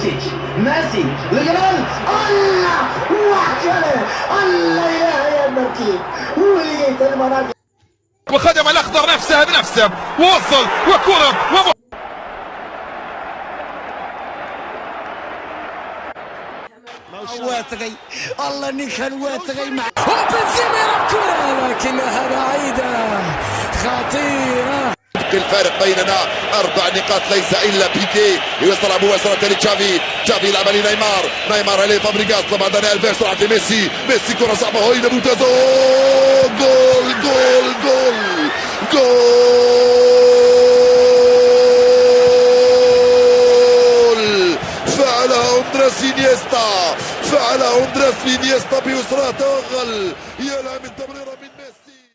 ميسي لجمال الله وحشله الله يا المركب ولقيت المناطق وخدم الاخضر نفسه بنفسه ووصل وكره واتغي الله اني كان واتغي مع وبنزيما يلعب كرة لكنها بعيدة خطيرة. الفارق بيننا 4 نقاط ليس الا بيكي يوصل مباشرة لتشافي يلعب لنيمار عليه فابريغاس طبعا داني الفيش طلعت لميسي كرة صعبة هايلة ممتازة جول جول جول جول فعلها أندريس إنيستا بيسرى توغل يلعب من تمريرة من